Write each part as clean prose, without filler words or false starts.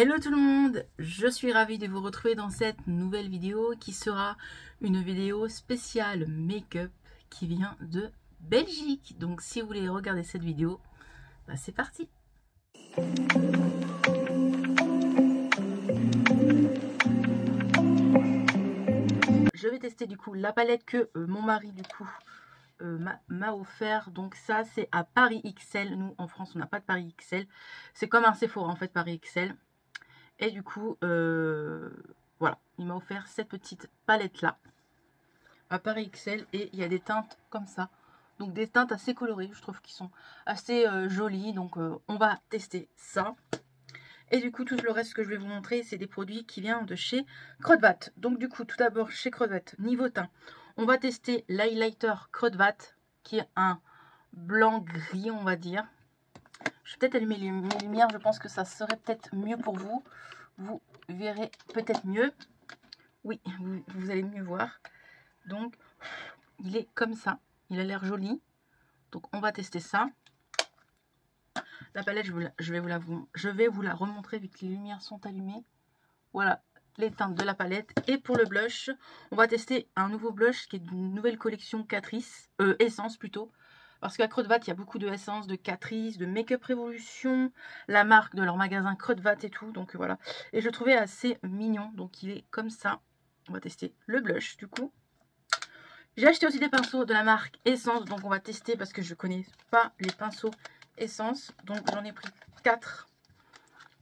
Hello tout le monde, je suis ravie de vous retrouver dans cette nouvelle vidéo qui sera une vidéo spéciale make-up qui vient de Belgique. Donc si vous voulez regarder cette vidéo, bah c'est parti. Je vais tester du coup la palette que mon mari du coup m'a offert. Donc ça c'est à Paris XL. Nous en France on n'a pas de Paris XL. C'est comme un Sephora en fait, Paris XL. Et du coup, voilà, il m'a offert cette petite palette-là à Paris XL. Et il y a des teintes comme ça. Donc des teintes assez colorées, je trouve qu'ils sont assez jolies. Donc on va tester ça. Et du coup, tout le reste que je vais vous montrer, c'est des produits qui viennent de chez Kruidvat. Donc du coup, tout d'abord, chez Kruidvat, niveau teint, on va tester l'highlighter Kruidvat, qui est un blanc-gris, on va dire. Je vais peut-être allumer mes lumières, je pense que ça serait peut-être mieux pour vous. Vous verrez peut-être mieux. Oui, vous allez mieux voir. Donc, il est comme ça. Il a l'air joli. Donc, on va tester ça. La palette, je vais vous la remontrer vu que les lumières sont allumées. Voilà, les teintes de la palette. Et pour le blush, on va tester un nouveau blush qui est d'une nouvelle collection Catrice. Essence plutôt. Parce qu'à Kruidvat, il y a beaucoup de Essence, de Catrice, de Make-up Révolution, la marque de leur magasin Kruidvat et tout. Donc voilà. Et je le trouvais assez mignon. Donc il est comme ça. On va tester le blush du coup. J'ai acheté aussi des pinceaux de la marque Essence. Donc on va tester parce que je connais pas les pinceaux Essence. Donc j'en ai pris 4.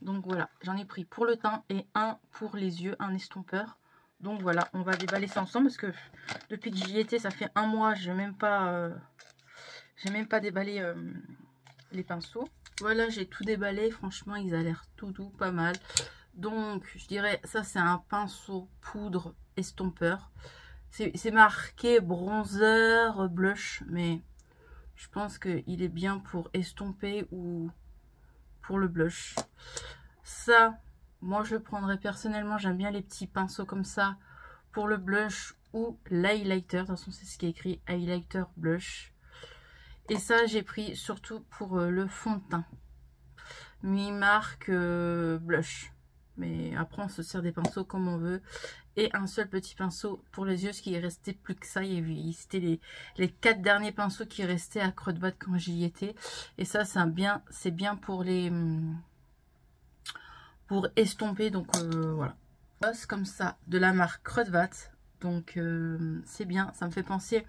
Donc voilà, j'en ai pris pour le teint et un pour les yeux, un estompeur. Donc voilà, on va déballer ça ensemble parce que depuis que j'y étais, ça fait un mois, j'ai même pas déballé les pinceaux. Voilà, j'ai tout déballé. Franchement, ils ont l'air tout doux, pas mal. Donc, je dirais, ça c'est un pinceau poudre estompeur. C'est marqué bronzer, blush, mais je pense qu'il est bien pour estomper ou pour le blush. Ça, moi je le prendrais personnellement. J'aime bien les petits pinceaux comme ça pour le blush ou l'highlighter. De toute façon, c'est ce qui est écrit, highlighter, blush. Et ça, j'ai pris surtout pour le fond de teint. Mi-marque blush. Mais après, on se sert des pinceaux comme on veut. Et un seul petit pinceau pour les yeux, ce qui est resté plus que ça. C'était les 4 derniers pinceaux qui restaient à Kruidvat quand j'y étais. Et ça, c'est bien pour pour estomper. Donc voilà. C'est comme ça, de la marque Kruidvat. Donc c'est bien. Ça me fait penser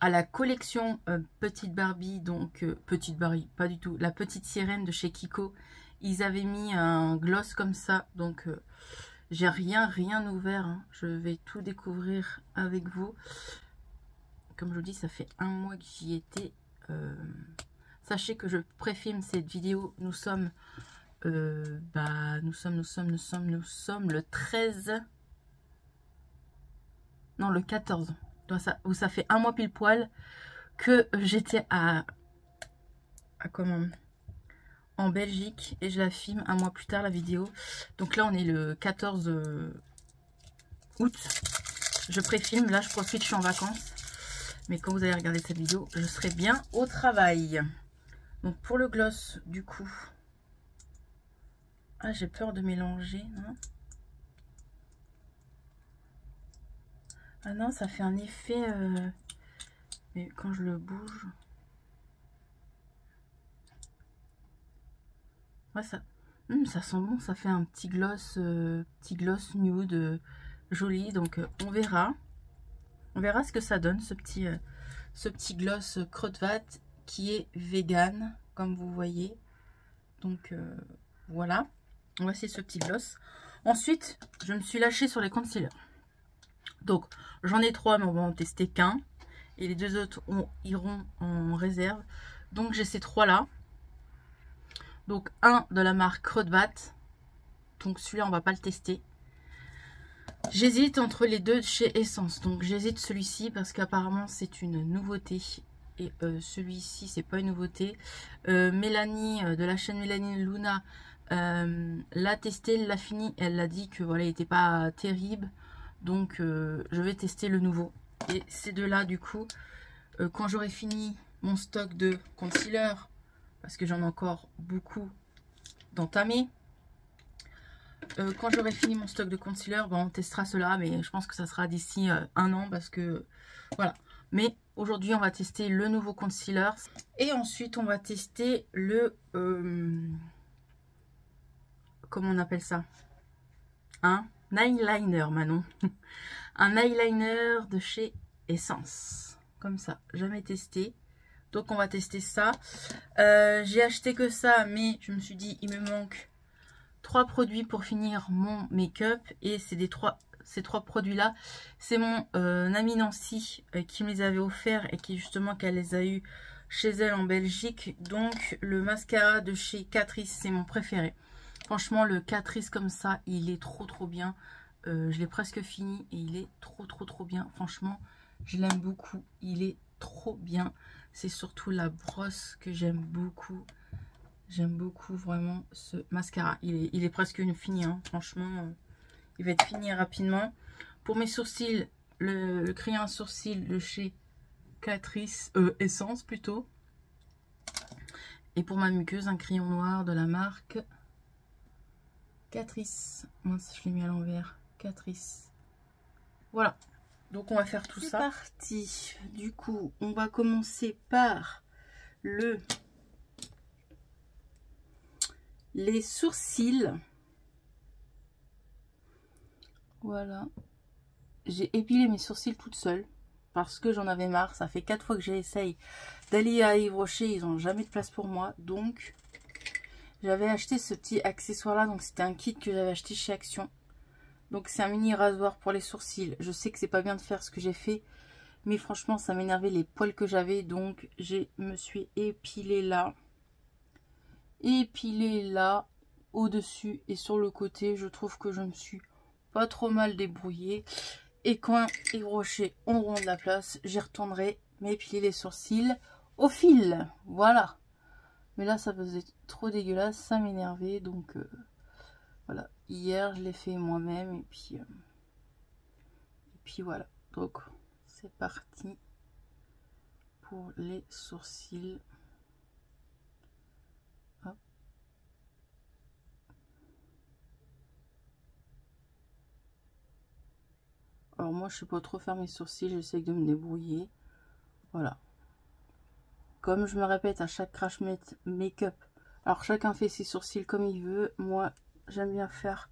à la collection Petite Barbie, donc Petite Barbie, pas du tout, la Petite Sirène de chez Kiko. Ils avaient mis un gloss comme ça, donc j'ai rien ouvert, hein. Je vais tout découvrir avec vous. Comme je vous dis, ça fait un mois que j'y étais. Sachez que je préfilme cette vidéo. Nous sommes le 13, non le 14. Où ça fait un mois pile poil que j'étais en Belgique et je la filme un mois plus tard la vidéo. Donc là on est le 14 août. Je préfilme, là je profite, je suis en vacances. Mais quand vous allez regarder cette vidéo, je serai bien au travail. Donc pour le gloss du coup. Ah, j'ai peur de mélanger, hein. Ah non, ça fait un effet mais quand je le bouge. Ouais, ça sent bon, ça fait un petit gloss nude joli. Donc on verra ce que ça donne, ce petit gloss Kruidvat qui est vegan comme vous voyez. Donc voilà, on va essayer ce petit gloss. Ensuite je me suis lâchée sur les concealers. Donc j'en ai 3 mais on va en tester qu'un et les 2 autres iront en réserve. Donc j'ai ces 3 là. Donc un de la marque Kruidvat. Donc celui-là on va pas le tester. J'hésite entre les deux de chez Essence. Donc j'hésite celui-ci parce qu'apparemment c'est une nouveauté. Et celui-ci c'est pas une nouveauté. Mélanie de la chaîne Mélanie Luna l'a testé, l'a fini. Elle a dit que voilà, il n'était pas terrible. Donc je vais tester le nouveau. Et ces deux-là du coup, quand j'aurai fini mon stock de concealer, parce que j'en ai encore beaucoup d'entamés, quand j'aurai fini mon stock de concealer, bon, on testera cela, mais je pense que ça sera d'ici 1 an parce que voilà. Mais aujourd'hui, on va tester le nouveau concealer et ensuite on va tester le comment on appelle ça? Un eyeliner, Manon. Un eyeliner de chez Essence, comme ça, jamais testé. Donc on va tester ça. J'ai acheté que ça, mais je me suis dit il me manque 3 produits pour finir mon make-up. Et c'est ces trois produits là, c'est mon amie Nancy qui me les avait offerts et qui justement qu'elle les a eu chez elle en Belgique. Donc le mascara de chez Catrice, c'est mon préféré. Franchement le Catrice comme ça, il est trop bien. Je l'ai presque fini et il est trop bien. Franchement, je l'aime beaucoup. Il est trop bien. C'est surtout la brosse que j'aime beaucoup. J'aime beaucoup vraiment ce mascara. Il est presque fini. Hein. Franchement, il va être fini rapidement. Pour mes sourcils, le crayon à sourcils de chez Catrice, Essence plutôt. Et pour ma muqueuse, un crayon noir de la marque Catrice. Mince, je l'ai mis à l'envers. Catrice. Voilà. Donc on va faire tout ça. C'est parti. Du coup, on va commencer par les sourcils. Voilà. J'ai épilé mes sourcils toute seule parce que j'en avais marre. Ça fait 4 fois que j'essaye d'aller à Yves Rocher. Ils n'ont jamais de place pour moi. Donc, j'avais acheté ce petit accessoire là. Donc, c'était un kit que j'avais acheté chez Action. Donc c'est un mini rasoir pour les sourcils. Je sais que c'est pas bien de faire ce que j'ai fait, mais franchement ça m'énervait les poils que j'avais. Donc je me suis épilé là, au-dessus et sur le côté. Je trouve que je me suis pas trop mal débrouillée. Et quand Yves Rocher auront de la place, j'y retournerai m'épiler les sourcils au fil. Voilà. Mais là ça faisait trop dégueulasse, ça m'énervait. Donc voilà. Hier, je l'ai fait moi-même et puis voilà. Donc, c'est parti pour les sourcils. Hop. Alors moi, je sais pas trop faire mes sourcils. J'essaie de me débrouiller. Voilà. Comme je me répète à chaque crash make-up. Alors, chacun fait ses sourcils comme il veut. Moi, j'aime bien faire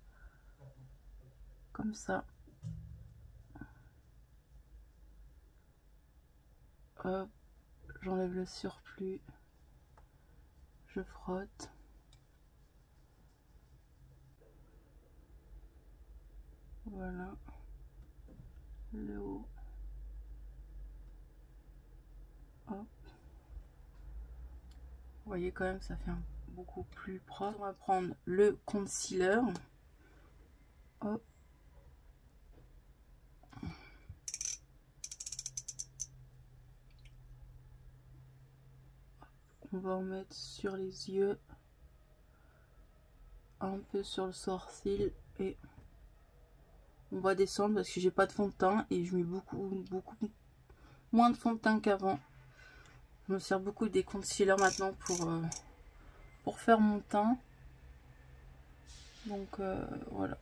comme ça. Hop, j'enlève le surplus. Je frotte. Voilà. Le haut. Hop. Vous voyez quand même, ça fait beaucoup plus propre. On va prendre le concealer. Hop. On va en mettre sur les yeux, un peu sur le sourcil et on va descendre parce que j'ai pas de fond de teint et je mets beaucoup moins de fond de teint qu'avant. Je me sers beaucoup des concealers maintenant pour faire mon teint. Donc voilà.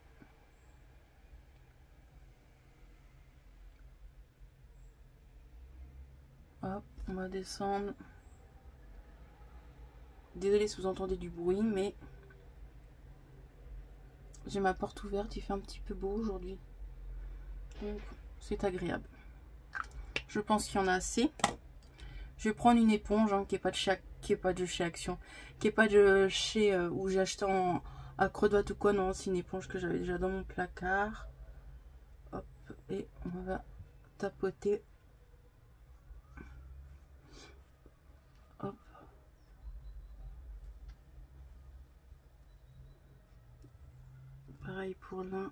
Hop, on va descendre. Désolée si vous entendez du bruit, mais j'ai ma porte ouverte, il fait un petit peu beau aujourd'hui. Donc c'est agréable. Je pense qu'il y en a assez. Je vais prendre une éponge hein, qui est pas de chez Action, qui est pas de chez où j'ai acheté à Creux-Doigt ou quoi. Non, c'est une éponge que j'avais déjà dans mon placard. Hop, et on va tapoter. Hop. Pareil pour l'un.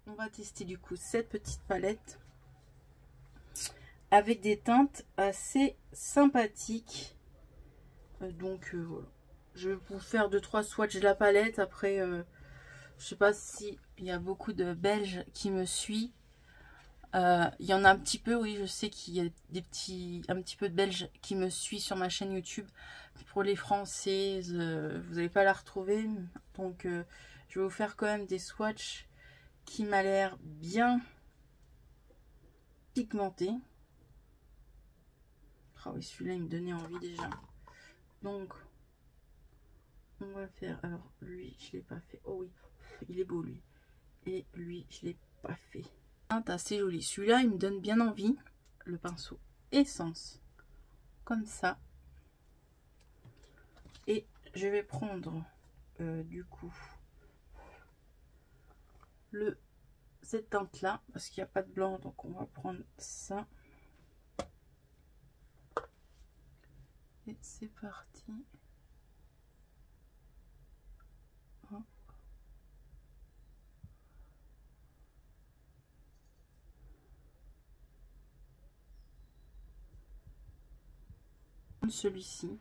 On va tester du coup cette petite palette avec des teintes assez sympathiques. Donc voilà. Je vais vous faire 2-3 swatchs de la palette. Après, je sais pas si il y a beaucoup de Belges qui me suivent. Il y en a un petit peu, oui, je sais qu'il y a un petit peu de Belges qui me suivent sur ma chaîne YouTube. Pour les Françaises, vous n'allez pas la retrouver. Donc, je vais vous faire quand même des swatchs qui m'a l'air bien pigmenté. Ah oui, celui-là, il me donnait envie déjà. Donc, on va faire... Alors, lui, je l'ai pas fait. Oh oui, il est beau, lui. Et lui, je l'ai pas fait. Assez joli. Celui-là, il me donne bien envie. Le pinceau Essence. Comme ça. Et je vais prendre, du coup, cette teinte-là. Parce qu'il n'y a pas de blanc, donc on va prendre ça. Et c'est parti. Hop. Celui-ci.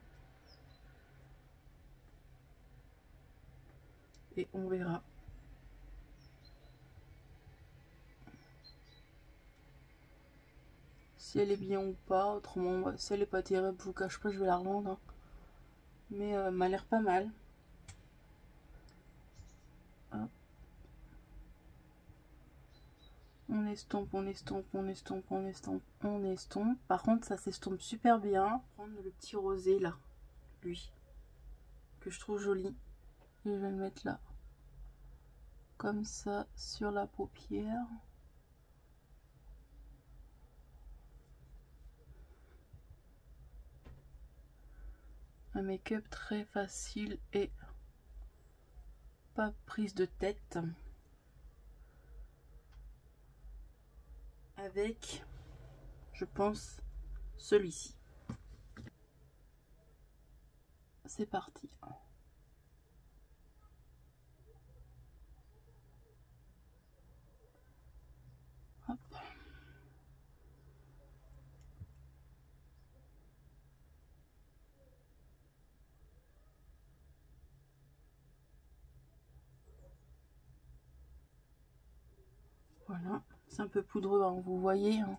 Et on verra. Si elle est bien ou pas. Autrement, si elle est pas terrible, je vous cache pas, je vais la revendre. Hein. Mais elle m'a l'air pas mal. Hop. On estompe, on estompe, on estompe, on estompe, on estompe. Par contre, ça s'estompe super bien. Prendre le petit rosé là, lui, que je trouve joli. Et je vais le mettre là. Comme ça, sur la paupière. Un make-up très facile et pas prise de tête. Avec, je pense, celui-ci. C'est parti. Hop. Voilà, c'est un peu poudreux, hein, vous voyez. Hein.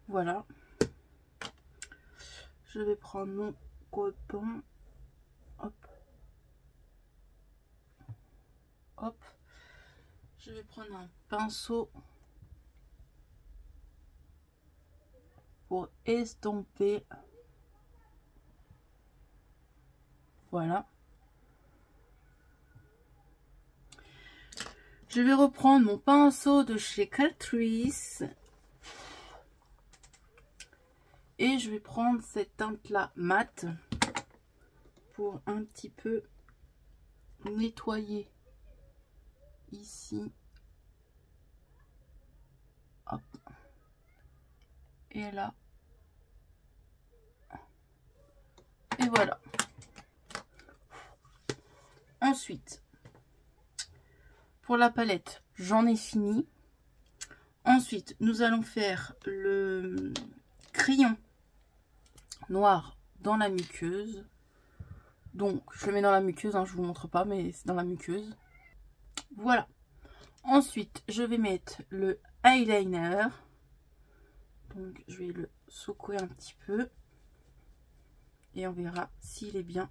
Voilà. Je vais prendre mon coton. Hop. Hop. Je vais prendre un pinceau pour estomper. Voilà. Je vais reprendre mon pinceau de chez Catrice. Et je vais prendre cette teinte là mate pour un petit peu nettoyer ici. Hop. Et là. Et voilà. Ensuite, pour la palette, j'en ai fini. Ensuite, nous allons faire le crayon noir dans la muqueuse. Donc, je le mets dans la muqueuse, hein, je vous montre pas, mais c'est dans la muqueuse. Voilà. Ensuite, je vais mettre le eyeliner. Donc, je vais le secouer un petit peu. Et on verra s'il est bien.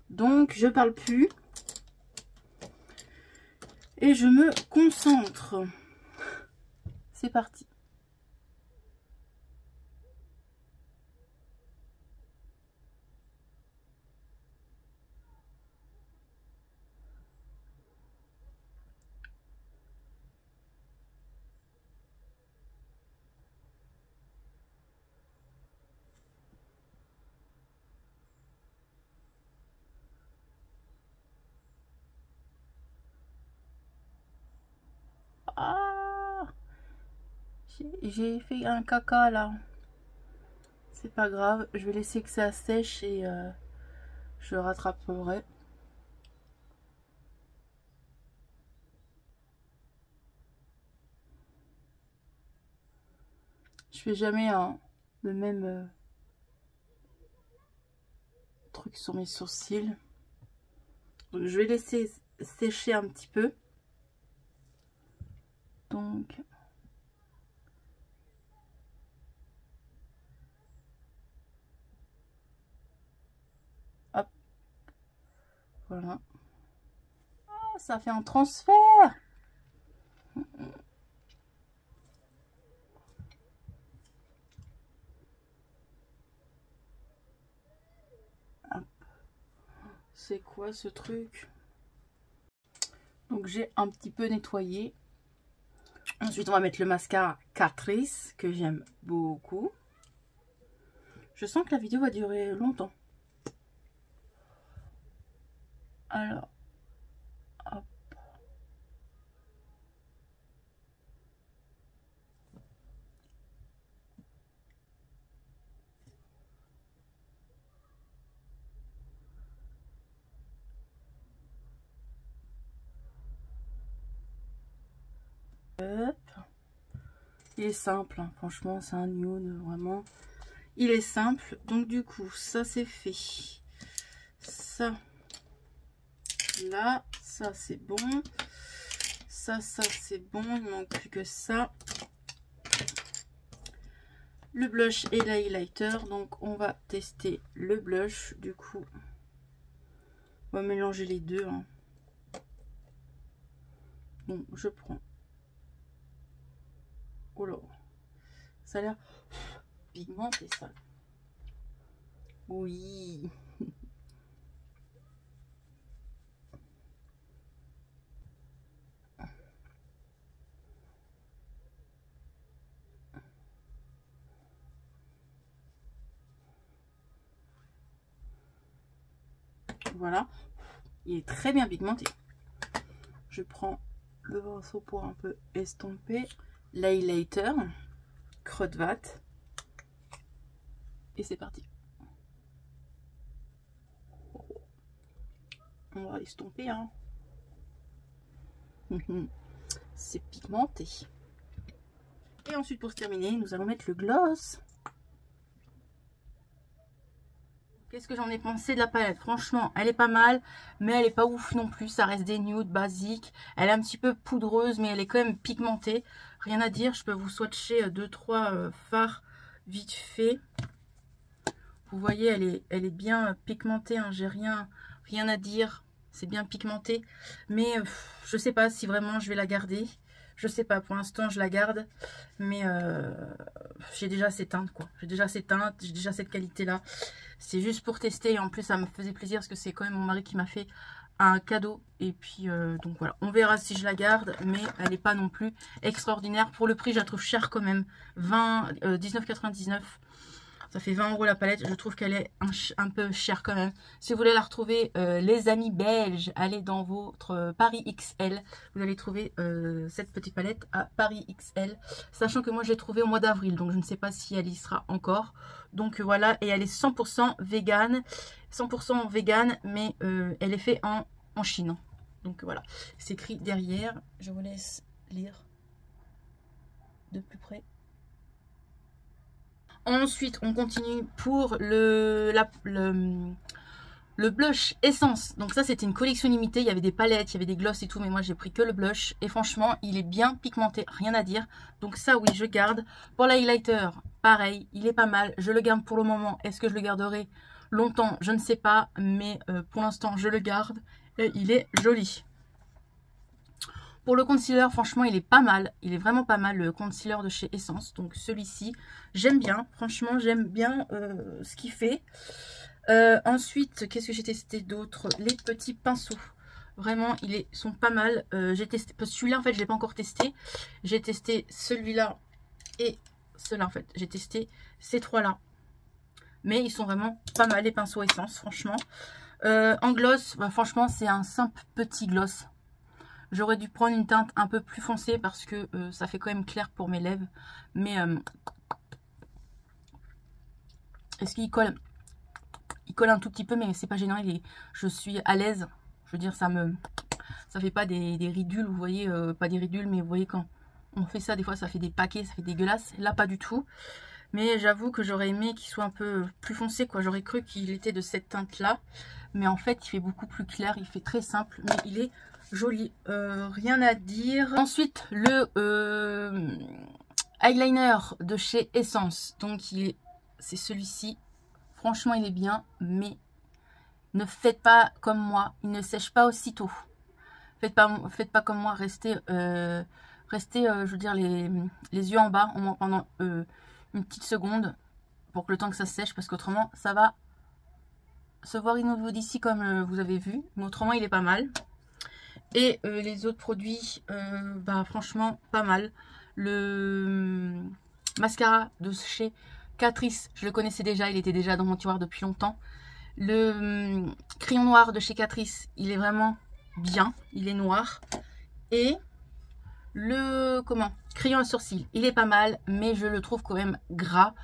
Donc, je parle plus. Et je me concentre. C'est parti. Ah, j'ai fait un caca là. C'est pas grave, je vais laisser que ça sèche et je le rattraperai. Je fais jamais le même truc sur mes sourcils. Donc je vais laisser sécher un petit peu. Donc hop, voilà. Oh, ça fait un transfert. C'est quoi ce truc? Donc j'ai un petit peu nettoyé. Ensuite on va mettre le mascara Catrice que j'aime beaucoup. Je sens que la vidéo va durer longtemps. Alors, hop. Hop. Il est simple, hein. Franchement c'est un nude vraiment. Il est simple, donc du coup ça c'est fait. Ça, là, ça c'est bon. Ça c'est bon, il ne manque plus que ça. Le blush et l'highlighter, donc on va tester le blush du coup. On va mélanger les deux. Hein. Bon, je prends. Oh là, ça a l'air pigmenté ça. Oui. Voilà, il est très bien pigmenté. Je prends le pinceau pour un peu estomper l'highlighter, creux de vat, et c'est parti. On va estomper, hein. C'est pigmenté. Et ensuite, pour se terminer, nous allons mettre le gloss. Qu'est-ce que j'en ai pensé de la palette? Franchement, elle est pas mal, mais elle est pas ouf non plus. Ça reste des nudes basiques. Elle est un petit peu poudreuse, mais elle est quand même pigmentée. Rien à dire. Je peux vous swatcher 2-3 fards vite fait. Vous voyez, elle est bien pigmentée. Hein. J'ai rien à dire. C'est bien pigmenté. Mais je sais pas si vraiment je vais la garder. Je sais pas. Pour l'instant, je la garde. Mais j'ai déjà ces teintes, quoi. J'ai déjà ces teintes. J'ai déjà cette qualité-là. C'est juste pour tester. Et en plus, ça me faisait plaisir parce que c'est quand même mon mari qui m'a fait un cadeau. Et puis, donc voilà. On verra si je la garde. Mais elle n'est pas non plus extraordinaire. Pour le prix, je la trouve chère quand même. 19,99 €. Ça fait 20 € la palette. Je trouve qu'elle est un peu chère quand même. Si vous voulez la retrouver, les amis belges, allez dans votre Paris XL. Vous allez trouver cette petite palette à Paris XL. Sachant que moi, je l'ai trouvée au mois d'avril. Donc, je ne sais pas si elle y sera encore. Donc, voilà. Et elle est 100% vegan. 100% vegan. Mais elle est faite en Chine. Donc, voilà. C'est écrit derrière. Je vous laisse lire de plus près. Ensuite, on continue pour le blush essence. Donc ça, c'était une collection limitée. Il y avait des palettes, il y avait des glosses et tout. Mais moi, j'ai pris que le blush. Et franchement, il est bien pigmenté. Rien à dire. Donc ça, oui, je garde. Pour l'highlighter, pareil. Il est pas mal. Je le garde pour le moment. Est-ce que je le garderai longtemps? Je ne sais pas. Mais pour l'instant, je le garde. Et il est joli. Pour le concealer, franchement, il est pas mal. Il est vraiment pas mal, le concealer de chez Essence. Donc, celui-ci, j'aime bien. Franchement, j'aime bien ce qu'il fait. Ensuite, qu'est-ce que j'ai testé d'autre? Les petits pinceaux. Vraiment, ils sont pas mal. J'ai testé... Celui-là, en fait, je ne l'ai pas encore testé. J'ai testé celui-là et celui-là, en fait. J'ai testé ces trois-là. Mais ils sont vraiment pas mal, les pinceaux Essence, franchement. En gloss, bah, franchement, c'est un simple petit gloss. J'aurais dû prendre une teinte un peu plus foncée parce que ça fait quand même clair pour mes lèvres. Mais est-ce qu'il colle? Il colle un tout petit peu, mais c'est pas gênant. Je suis à l'aise. Je veux dire, ça fait pas des ridules, vous voyez, pas des ridules, mais vous voyez quand On fait ça, des fois ça fait des paquets, ça fait dégueulasse. Là pas du tout. Mais j'avoue que j'aurais aimé qu'il soit un peu plus foncé, quoi. J'aurais cru qu'il était de cette teinte-là. Mais en fait, il fait beaucoup plus clair. Il fait très simple, mais il est joli. Rien à dire. Ensuite, le eyeliner de chez Essence. Donc, c'est celui-ci. Franchement, il est bien, mais ne faites pas comme moi. Il ne sèche pas aussitôt. Faites pas comme moi. Restez, je veux dire, les yeux en bas pendant une petite seconde pour que le temps que ça sèche, parce qu'autrement ça va se voir au niveau d'ici comme vous avez vu, mais autrement il est pas mal. Et les autres produits, bah franchement pas mal. Le mascara de chez Catrice, je le connaissais déjà, il était déjà dans mon tiroir depuis longtemps. Le crayon noir de chez Catrice, il est vraiment bien, il est noir. Et le crayon à sourcils, il est pas mal, mais je le trouve quand même gras.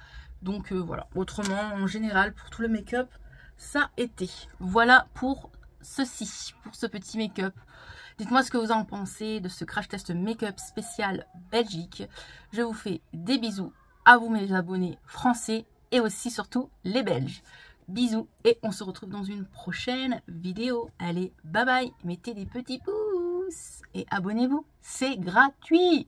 Donc voilà, autrement en général pour tout le make-up ça était. Voilà pour ceci, pour ce petit make-up. Dites-moi ce que vous en pensez de ce crash test make-up spécial Belgique. Je vous fais des bisous à vous mes abonnés français et aussi surtout les Belges. Bisous et on se retrouve dans une prochaine vidéo. Allez, bye bye, mettez des petits pouces et abonnez-vous, c'est gratuit.